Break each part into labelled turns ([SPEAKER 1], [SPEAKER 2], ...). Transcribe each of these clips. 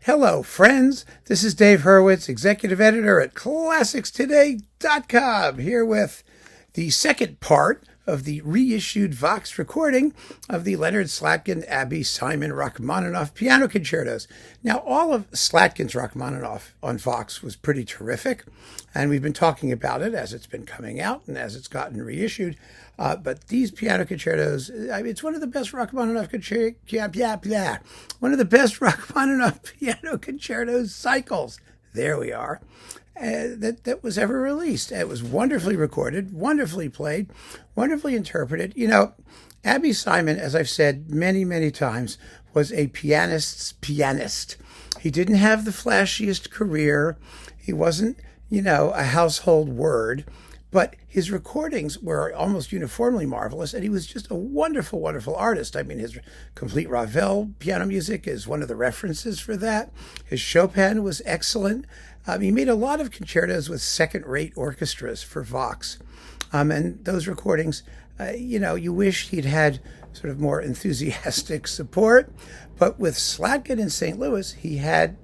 [SPEAKER 1] Hello, friends. This is Dave Hurwitz, executive editor at ClassicsToday.com, here with the second part of the reissued Vox recording of the Leonard, Slatkin, Abbey, Simon, Rachmaninoff piano concertos. Now, all of Slatkin's Rachmaninoff on Vox was pretty terrific, and we've been talking about it as it's been coming out and as it's gotten reissued. But these piano concertos, it's one of the best Rachmaninoff one of the best Rachmaninoff piano concertos cycles. There we are. That was ever released. It was wonderfully recorded, wonderfully played, wonderfully interpreted. You know, Abbey Simon, as I've said many, many times, was a pianist's pianist. He didn't have the flashiest career. He wasn't, a household word. But his recordings were almost uniformly marvelous, and he was just a wonderful, wonderful artist. I mean, his complete Ravel piano music is one of the references for that. His Chopin was excellent. He made a lot of concertos with second-rate orchestras for Vox. And those recordings, you wish he'd had sort of more enthusiastic support. But with Slatkin in St. Louis, he had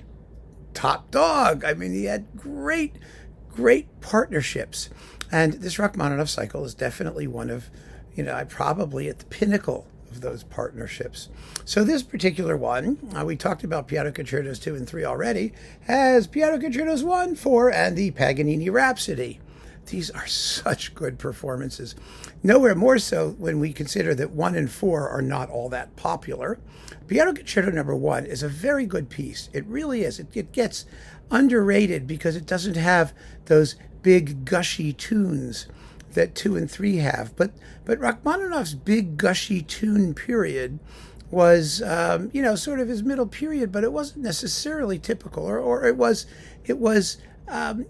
[SPEAKER 1] top dog. I mean, he had great partnerships. And this Rachmaninoff cycle is definitely one of, probably at the pinnacle of those partnerships. So this particular one, we talked about Piano Concertos 2 and 3 already, has Piano Concertos 1, 4, and the Paganini Rhapsody. These are such good performances. Nowhere more so when we consider that 1 and 4 are not all that popular. Piano Concerto number 1 is a very good piece. It really is. It gets underrated because it doesn't have those big gushy tunes that 2 and 3 have. But Rachmaninoff's big gushy tune period was, sort of his middle period, but it wasn't necessarily typical, or it was an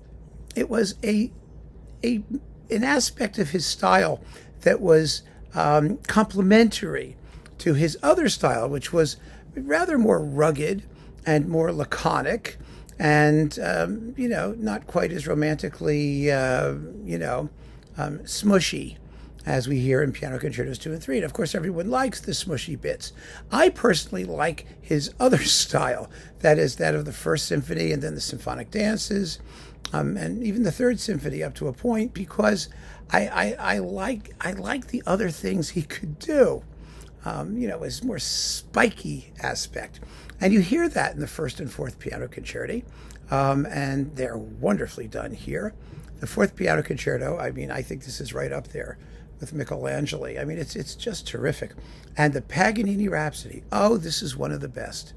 [SPEAKER 1] aspect of his style that was complementary to his other style, which was rather more rugged and more laconic, and not quite as romantically smushy as we hear in Piano Concertos 2 and 3. And of course, everyone likes the smushy bits. I personally like his other style, that is that of the First Symphony and then the symphonic dances, and even the Third Symphony up to a point, because I like the other things he could do. His more spiky aspect. And you hear that in the first and fourth piano concerti, and they're wonderfully done here. The fourth piano concerto, I think this is right up there with Michelangelo. It's just terrific. And the Paganini Rhapsody, this is one of the best.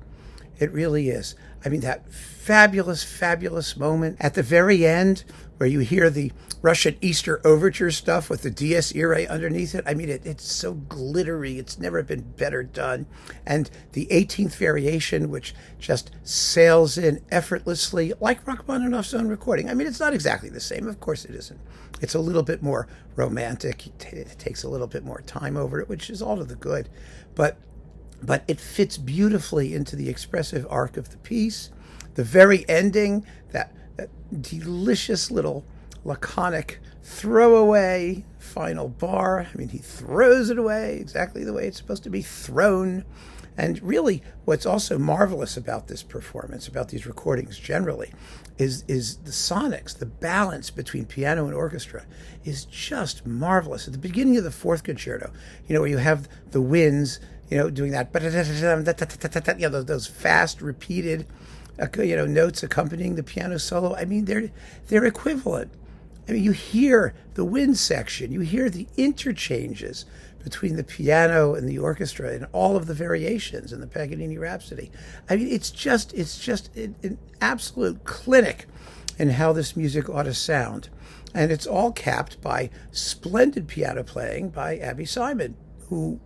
[SPEAKER 1] It really is. That fabulous, fabulous moment at the very end where you hear the Russian Easter Overture stuff with the Dies Irae underneath it. It's so glittery. It's never been better done. And the 18th variation, which just sails in effortlessly, like Rachmaninoff's own recording. It's not exactly the same. Of course it isn't. It's a little bit more romantic. It takes a little bit more time over it, which is all to the good. But it fits beautifully into the expressive arc of the piece. The very ending, that delicious little laconic throwaway final bar. He throws it away exactly the way it's supposed to be thrown. And really, what's also marvelous about this performance, about these recordings generally, is the sonics, the balance between piano and orchestra is just marvelous. At the beginning of the fourth concerto, where you have the winds, doing that, those fast, repeated, notes accompanying the piano solo. They're equivalent. You hear the wind section, you hear the interchanges between the piano and the orchestra and all of the variations in the Paganini Rhapsody. It's just an absolute clinic in how this music ought to sound. And it's all capped by splendid piano playing by Abbey Simon, who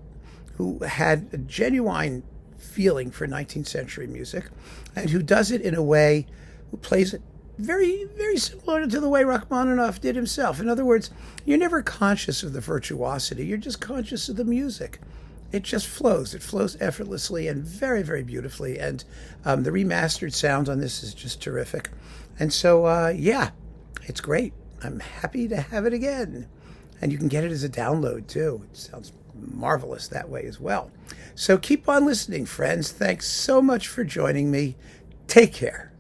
[SPEAKER 1] had a genuine feeling for 19th century music, and who does it in a way, who plays it very, very similar to the way Rachmaninoff did himself. In other words, you're never conscious of the virtuosity, you're just conscious of the music. It just flows. It flows effortlessly and very, very beautifully, and the remastered sound on this is just terrific. And so, it's great. I'm happy to have it again. And you can get it as a download, too. It sounds marvelous that way as well. So keep on listening, friends. Thanks so much for joining me. Take care.